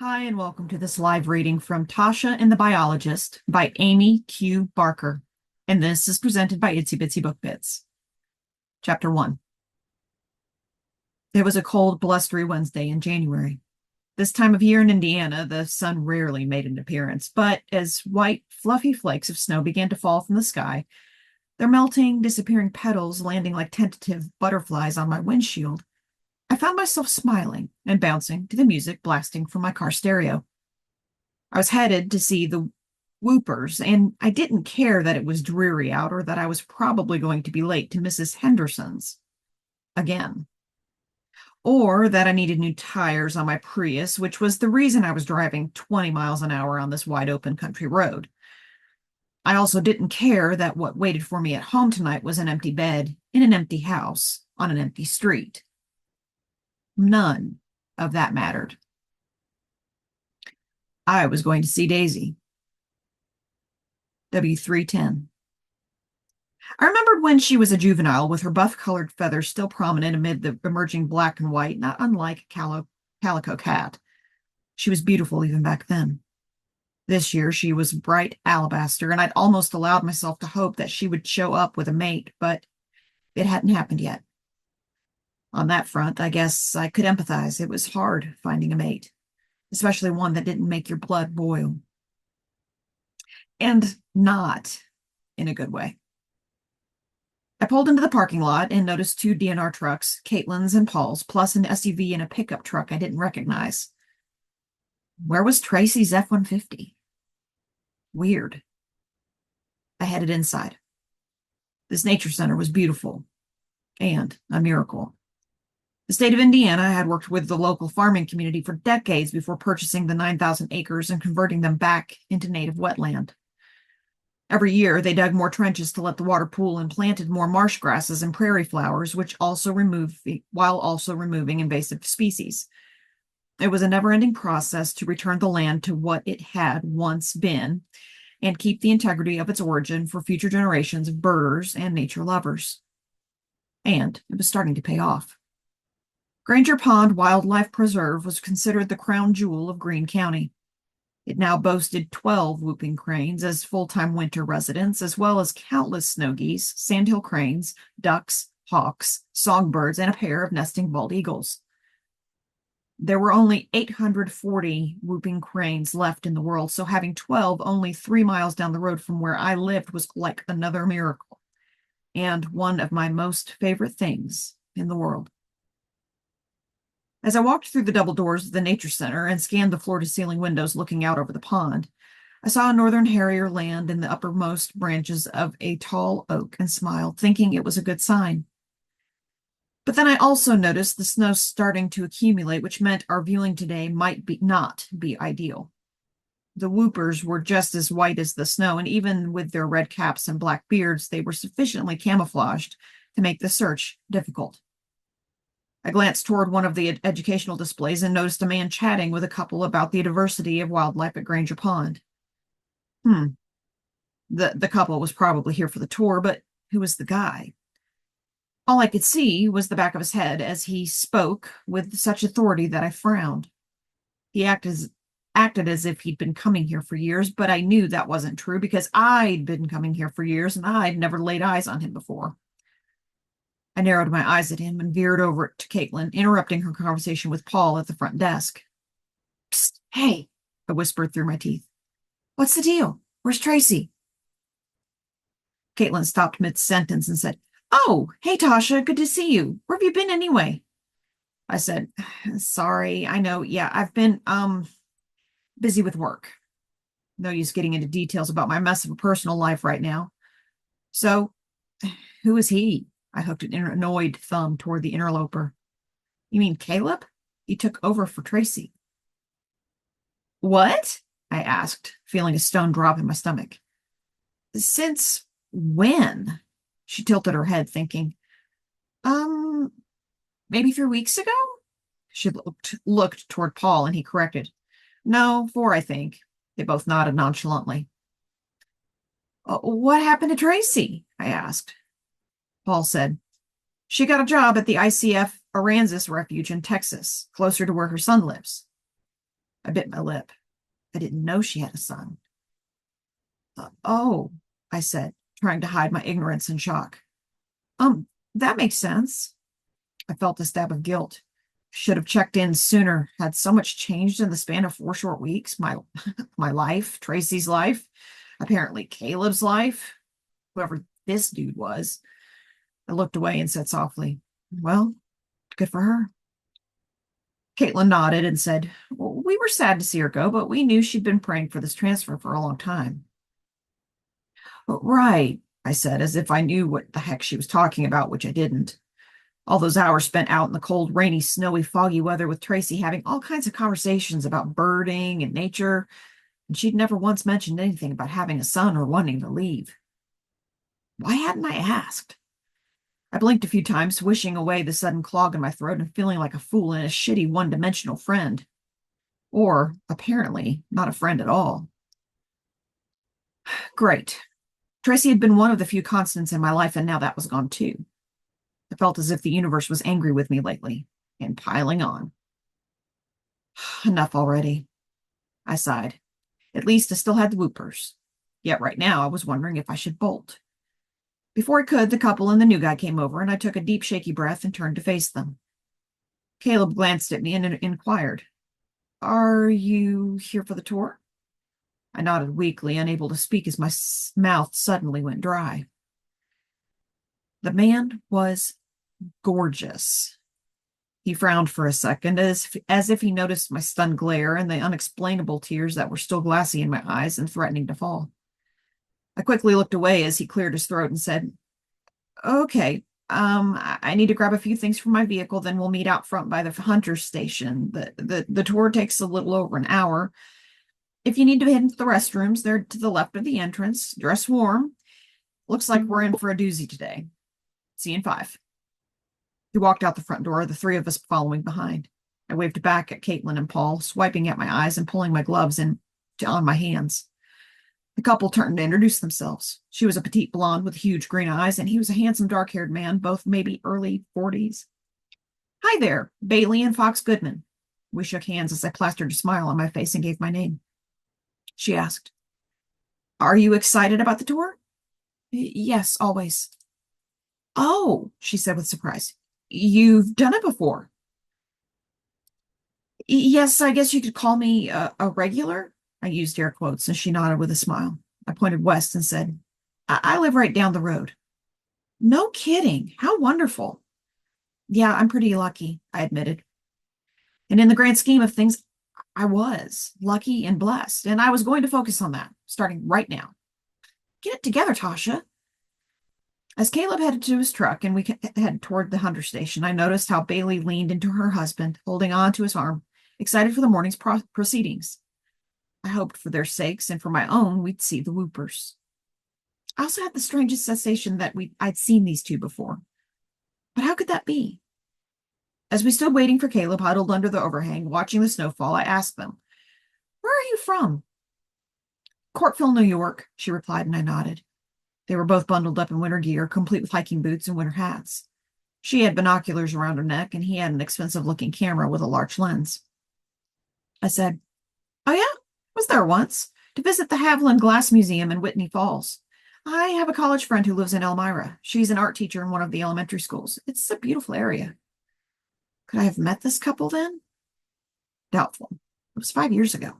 Hi, and welcome to this live reading from Tasha and the Biologist by Amy Q. Barker. And this is presented by Itsy Bitsy Book Bits. Chapter 1. It was a cold, blustery Wednesday in January. This time of year in Indiana, the sun rarely made an appearance, but as white, fluffy flakes of snow began to fall from the sky, their melting, disappearing petals landing like tentative butterflies on my windshield, I found myself smiling and bouncing to the music blasting from my car stereo. I was headed to see the Whoopers, and I didn't care that it was dreary out or that I was probably going to be late to Mrs. Henderson's again, or that I needed new tires on my Prius, which was the reason I was driving 20 miles an hour on this wide open country road. I also didn't care that what waited for me at home tonight was an empty bed in an empty house on an empty street. None of that mattered. I was going to see Daisy. W310. I remembered when she was a juvenile, with her buff-colored feathers still prominent amid the emerging black and white, not unlike a calico cat. She was beautiful even back then. This year she was bright alabaster, and I'd almost allowed myself to hope that she would show up with a mate, but it hadn't happened yet. On that front, I guess I could empathize. It was hard finding a mate, especially one that didn't make your blood boil. And not in a good way. I pulled into the parking lot and noticed two DNR trucks, Caitlin's and Paul's, plus an SUV and a pickup truck I didn't recognize. Where was Tracy's F-150? Weird. I headed inside. This nature center was beautiful and a miracle. The state of Indiana had worked with the local farming community for decades before purchasing the 9,000 acres and converting them back into native wetland. Every year, they dug more trenches to let the water pool and planted more marsh grasses and prairie flowers, while also removing invasive species. It was a never-ending process to return the land to what it had once been and keep the integrity of its origin for future generations of birders and nature lovers. And it was starting to pay off. Granger Pond Wildlife Preserve was considered the crown jewel of Greene County. It now boasted 12 whooping cranes as full-time winter residents, as well as countless snow geese, sandhill cranes, ducks, hawks, songbirds, and a pair of nesting bald eagles. There were only 840 whooping cranes left in the world, so having 12 only 3 miles down the road from where I lived was like another miracle, and one of my most favorite things in the world. As I walked through the double doors of the nature center and scanned the floor-to-ceiling windows looking out over the pond, I saw a northern harrier land in the uppermost branches of a tall oak and smiled, thinking it was a good sign. But then I also noticed the snow starting to accumulate, which meant our viewing today might not be ideal. The whoopers were just as white as the snow, and even with their red caps and black beards, they were sufficiently camouflaged to make the search difficult. I glanced toward one of the educational displays and noticed a man chatting with a couple about the diversity of wildlife at Granger Pond. The couple was probably here for the tour, but who was the guy? All I could see was the back of his head as he spoke with such authority that I frowned. He acted as if he'd been coming here for years, but I knew that wasn't true because I'd been coming here for years and I'd never laid eyes on him before. I narrowed my eyes at him and veered over to Caitlin, interrupting her conversation with Paul at the front desk. "Psst, hey," I whispered through my teeth. "What's the deal? Where's Tracy?" Caitlin stopped mid-sentence and said, "Oh, hey, Tasha, good to see you. Where have you been anyway?" I said, "Sorry, I know. Yeah, I've been, busy with work. No use getting into details about my mess of a personal life right now." "So, who is he?" I hooked an annoyed thumb toward the interloper. "You mean Caleb? He took over for Tracy." "What?" I asked, feeling a stone drop in my stomach. "Since when?" She tilted her head, thinking. Maybe 3 weeks ago?" She looked toward Paul, and he corrected. "No, 4, I think." They both nodded nonchalantly. "What happened to Tracy?" I asked. Paul said, "She got a job at the ICF Aransas Refuge in Texas, closer to where her son lives." I bit my lip. I didn't know she had a son. Oh, I said, trying to hide my ignorance and shock. Um, that makes sense. I felt a stab of guilt. Should have checked in sooner. Had so much changed in the span of 4 short weeks. My life, Tracy's life, apparently Caleb's life, whoever this dude was. I looked away and said softly, well, good for her. Caitlin nodded and said, well, we were sad to see her go, but we knew she'd been praying for this transfer for a long time. Right, I said, as if I knew what the heck she was talking about, which I didn't. All those hours spent out in the cold, rainy, snowy, foggy weather with Tracy having all kinds of conversations about birding and nature, and she'd never once mentioned anything about having a son or wanting to leave. Why hadn't I asked? I blinked a few times, wishing away the sudden clog in my throat and feeling like a fool and a shitty one-dimensional friend. Or, apparently, not a friend at all. Great. Tracy had been one of the few constants in my life, and now that was gone too. I felt as if the universe was angry with me lately, and piling on. Enough already. I sighed. At least I still had the whoopers. Yet right now I was wondering if I should bolt. Before I could, the couple and the new guy came over, and I took a deep, shaky breath and turned to face them. Caleb glanced at me and inquired, are you here for the tour? I nodded weakly, unable to speak as my mouth suddenly went dry. The man was gorgeous. He frowned for a second, as if he noticed my stunned glare and the unexplainable tears that were still glassy in my eyes and threatening to fall. I quickly looked away as he cleared his throat and said, okay, I need to grab a few things from my vehicle, then we'll meet out front by the hunter's station. The tour takes a little over an hour. If you need to head into the restrooms, they're to the left of the entrance. Dress warm. Looks like we're in for a doozy today. See you in 5. He walked out the front door, the three of us following behind. I waved back at Caitlin and Paul, swiping at my eyes and pulling my gloves on my hands. The couple turned to introduce themselves. She was a petite blonde with huge green eyes, and he was a handsome dark-haired man, both maybe early 40s. Hi there, Bailey and Fox Goodman. We shook hands as I plastered a smile on my face and gave my name. She asked, are you excited about the tour? Yes, always. Oh, she said with surprise. You've done it before. Yes, I guess you could call me a regular. I used air quotes, and she nodded with a smile. I pointed west and said, I live right down the road. No kidding. How wonderful. Yeah, I'm pretty lucky, I admitted. And in the grand scheme of things, I was lucky and blessed, and I was going to focus on that, starting right now. Get it together, Tasha. As Caleb headed to his truck and we headed toward the hunter station, I noticed how Bailey leaned into her husband, holding on to his arm, excited for the morning's proceedings. I hoped for their sakes and for my own we'd see the whoopers. I also had the strangest sensation that I'd seen these two before. But how could that be? As we stood waiting for Caleb, huddled under the overhang, watching the snowfall, I asked them, where are you from? Courtville, New York, she replied, and I nodded. They were both bundled up in winter gear, complete with hiking boots and winter hats. She had binoculars around her neck, and he had an expensive-looking camera with a large lens. I said, oh yeah, was there once, to visit the Haviland Glass Museum in Whitney Falls. I have a college friend who lives in Elmira. She's an art teacher in one of the elementary schools. It's a beautiful area. Could I have met this couple then? Doubtful. It was 5 years ago.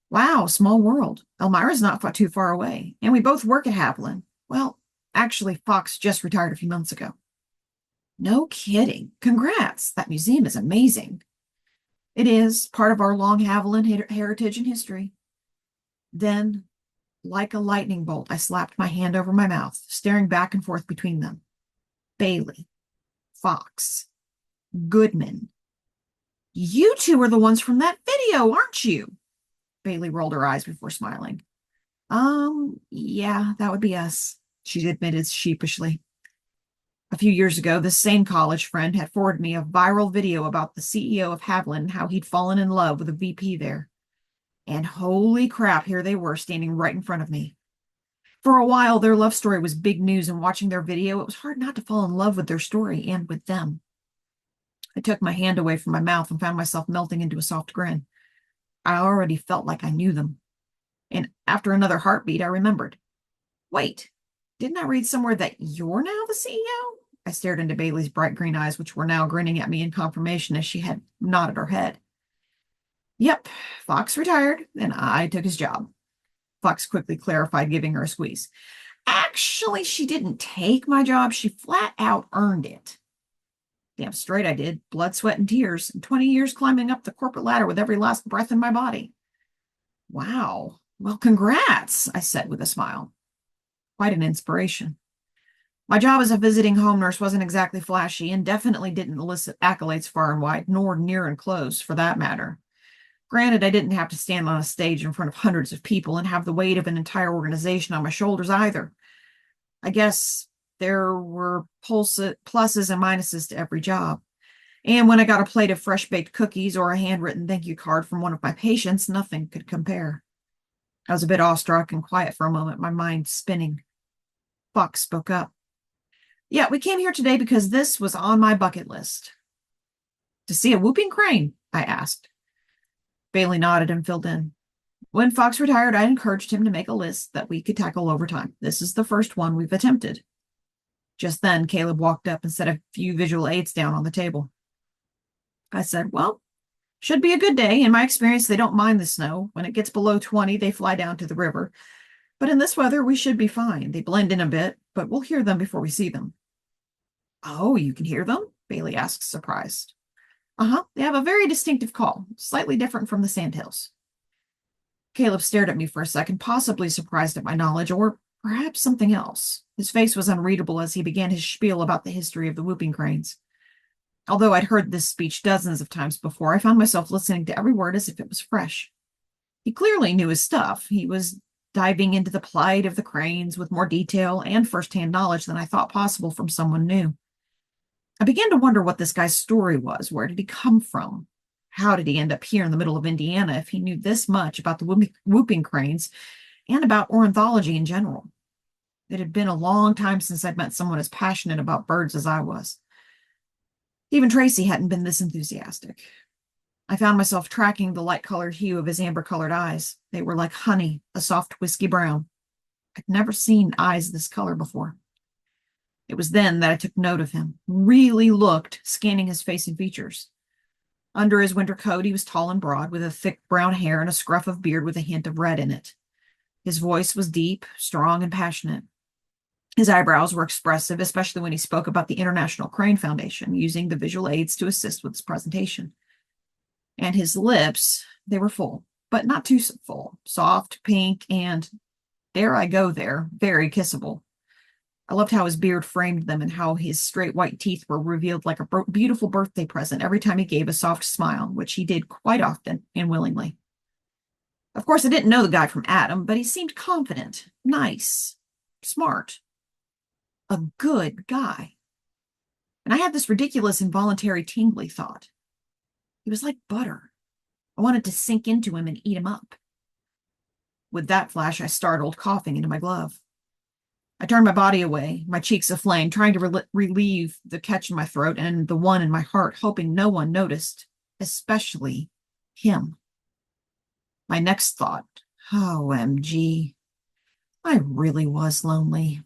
Wow, small world. Elmira's not too far away, and we both work at Haviland. Well, actually, Fox just retired a few months ago. No kidding. Congrats. That museum is amazing. It is part of our long Haviland heritage and history. Then, like a lightning bolt, I slapped my hand over my mouth, staring back and forth between them. Bailey, Fox, Goodman. You two are the ones from that video, aren't you? Bailey rolled her eyes before smiling. Yeah, that would be us, she admitted sheepishly. A few years ago, this same college friend had forwarded me a viral video about the CEO of Haviland and how he'd fallen in love with a VP there. And holy crap, here they were standing right in front of me. For a while, their love story was big news, and watching their video, it was hard not to fall in love with their story and with them. I took my hand away from my mouth and found myself melting into a soft grin. I already felt like I knew them. And after another heartbeat, I remembered. Wait, didn't I read somewhere that you're now the CEO? I stared into Bailey's bright green eyes, which were now grinning at me in confirmation as she had nodded her head. Yep, Fox retired, and I took his job. Fox quickly clarified, giving her a squeeze. Actually, she didn't take my job. She flat out earned it. Damn straight I did. Blood, sweat, and tears. And 20 years climbing up the corporate ladder with every last breath in my body. Wow. Well, congrats, I said with a smile. Quite an inspiration. My job as a visiting home nurse wasn't exactly flashy and definitely didn't elicit accolades far and wide, nor near and close, for that matter. Granted, I didn't have to stand on a stage in front of hundreds of people and have the weight of an entire organization on my shoulders either. I guess there were pluses and minuses to every job. And when I got a plate of fresh-baked cookies or a handwritten thank you card from one of my patients, nothing could compare. I was a bit awestruck and quiet for a moment, my mind spinning. Fox spoke up. Yeah, we came here today because this was on my bucket list. To see a whooping crane? I asked. Bailey nodded and filled in. When Fox retired, I encouraged him to make a list that we could tackle over time. This is the first one we've attempted. Just then, Caleb walked up and set a few visual aids down on the table. I said, well, should be a good day. In my experience, they don't mind the snow. When it gets below 20, they fly down to the river. But in this weather, we should be fine. They blend in a bit, but we'll hear them before we see them. Oh, you can hear them? Bailey asked, surprised. Uh-huh. They have a very distinctive call, slightly different from the sandhills. Caleb stared at me for a second, possibly surprised at my knowledge, or perhaps something else. His face was unreadable as he began his spiel about the history of the whooping cranes. Although I'd heard this speech dozens of times before, I found myself listening to every word as if it was fresh. He clearly knew his stuff. He was diving into the plight of the cranes with more detail and first-hand knowledge than I thought possible from someone new. I began to wonder what this guy's story was. Where did he come from? How did he end up here in the middle of Indiana if he knew this much about the whooping cranes and about ornithology in general? It had been a long time since I'd met someone as passionate about birds as I was. Even Tracy hadn't been this enthusiastic. I found myself tracking the light-colored hue of his amber-colored eyes. They were like honey, a soft whiskey brown. I'd never seen eyes this color before. It was then that I took note of him, really looked, scanning his face and features. Under his winter coat, he was tall and broad, with a thick brown hair and a scruff of beard with a hint of red in it. His voice was deep, strong, and passionate. His eyebrows were expressive, especially when he spoke about the International Crane Foundation, using the visual aids to assist with his presentation. And his lips, they were full, but not too full, soft, pink, and, dare I go there, very kissable. I loved how his beard framed them and how his straight white teeth were revealed like a beautiful birthday present every time he gave a soft smile, which he did quite often and willingly. Of course, I didn't know the guy from Adam, but he seemed confident, nice, smart, a good guy. And I had this ridiculous involuntary tingly thought. He was like butter. I wanted to sink into him and eat him up. With that flash, I startled, coughing into my glove. I turned my body away, my cheeks aflame, trying to relieve the catch in my throat and the one in my heart, hoping no one noticed, especially him. My next thought, OMG, I really was lonely.